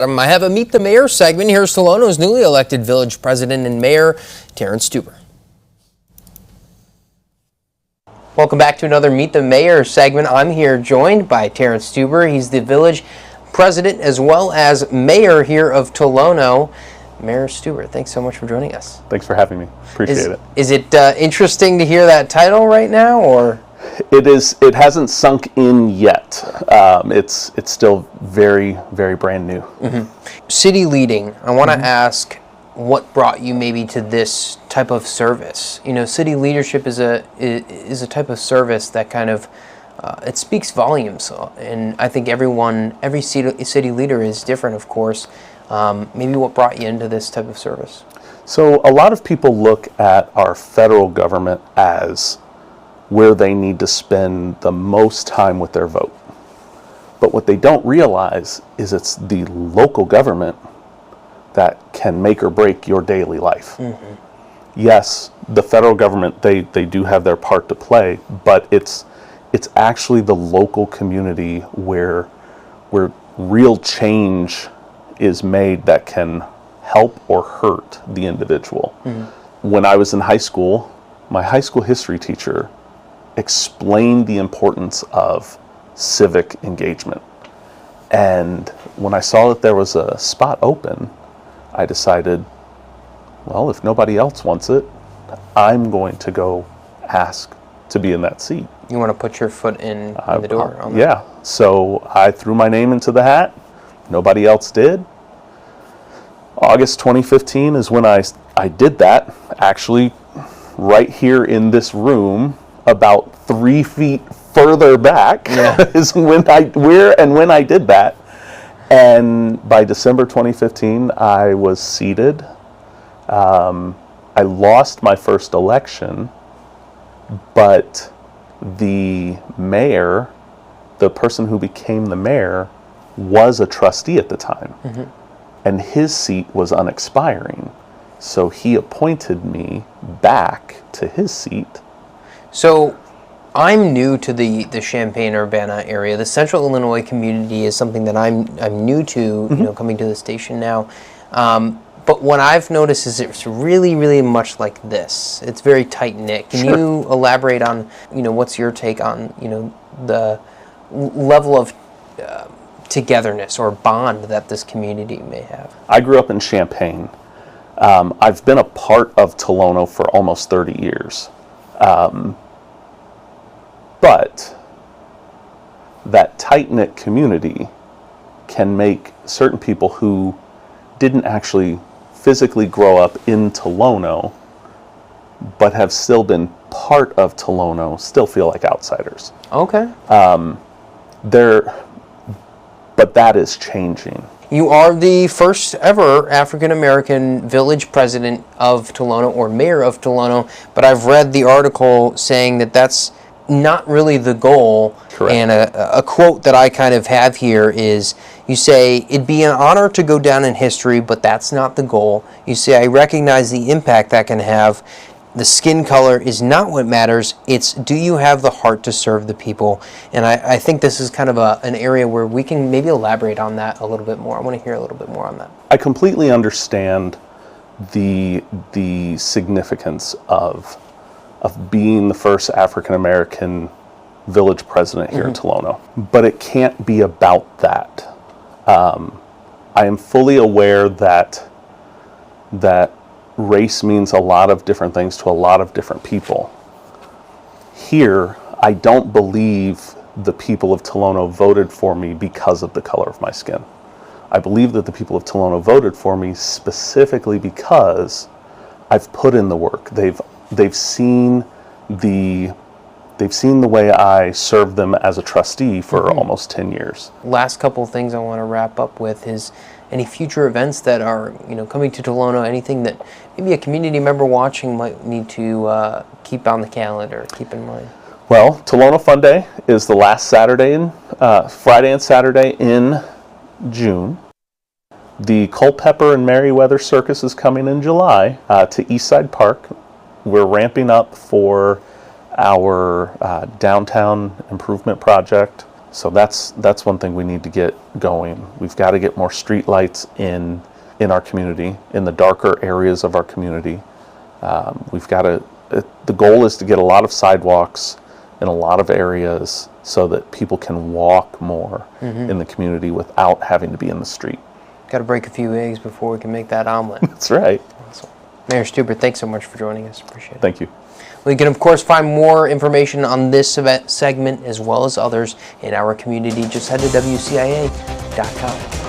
I have a Meet the Mayor segment. Here's Tolono's newly elected village president and mayor, Terrence Stuber. Welcome back to another Meet the Mayor segment. I'm here joined by Terrence Stuber. He's the village president as well as mayor here of Tolono. Mayor Stuber, thanks so much for joining us. Thanks for having me. Appreciate it. Is it interesting to hear that title right now, or? It is. It hasn't sunk in yet. It's still very, very brand new. Mm-hmm. City leading. I want to ask, what brought you maybe to this type of service? You know, city leadership is a type of service that kind of it speaks volumes, and I think every city leader is different, of course. Maybe what brought you into this type of service? So a lot of people look at our federal government as where they need to spend the most time with their vote. But what they don't realize is it's the local government that can make or break your daily life. Mm-hmm. Yes, the federal government, they do have their part to play, but it's actually the local community where real change is made that can help or hurt the individual. Mm-hmm. When I was in high school, my high school history teacher explained the importance of civic engagement. And when I saw that there was a spot open, I decided, well, if nobody else wants it, I'm going to go ask to be in that seat. You want to put your foot in the door? Yeah. So I threw my name into the hat. Nobody else did. August 2015 is when I did that, actually right here in this room, about 3 feet further back. Yeah. Is when I did that. And by December 2015, I was seated. I lost my first election, but the mayor, the person who became the mayor, was a trustee at the time. Mm-hmm. And his seat was unexpiring. So he appointed me back to his seat. So I'm new to the Champaign-Urbana area. The Central Illinois community is something that I'm new to, mm-hmm. You know, coming to the station now. But what I've noticed is it's really, really much like this. It's very tight-knit. Can you elaborate on, you know, what's your take on, you know, the level of togetherness or bond that this community may have? I grew up in Champaign. I've been a part of Tolono for almost 30 years. But that tight-knit community can make certain people who didn't actually physically grow up in Tolono but have still been part of Tolono still feel like outsiders. Okay. But that is changing. You are the first ever African-American village president of Tolono or mayor of Tolono, but I've read the article saying that that's not really the goal. Correct. And a quote that I kind of have here is, you say, "It'd be an honor to go down in history, but that's not the goal." You say, "I recognize the impact that can have. The skin color is not what matters. It's, do you have the heart to serve the people?" And I think this is kind of an area where we can maybe elaborate on that a little bit more. I want to hear a little bit more on that. I completely understand the significance of being the first African American village president here, mm-hmm. in Tolono. But it can't be about that. I am fully aware that race means a lot of different things to a lot of different people. Here, I don't believe the people of Tolono voted for me because of the color of my skin. I believe that the people of Tolono voted for me specifically because I've put in the work. They've seen the way I served them as a trustee for mm-hmm. almost 10 years. Last couple of things I want to wrap up with is any future events that are, you know, coming to Tolono, anything that maybe a community member watching might need to keep on the calendar, keep in mind. Well, Tolono Fun Day is the last Friday and Saturday in June. The Culpeper and Merriweather Circus is coming in July to Eastside Park. We're ramping up for our downtown improvement project So that's one thing we need to get going. We've got to get more street lights in our community, in the darker areas of our community. We've got to. The goal is to get a lot of sidewalks in a lot of areas so that people can walk more in the community without having to be in the street. Got to break a few eggs before we can make that omelet. That's right. Awesome. Mayor Stuber, thanks so much for joining us. Appreciate it. Thank you. We can, of course, find more information on this event segment as well as others in our community. Just head to WCIA.com.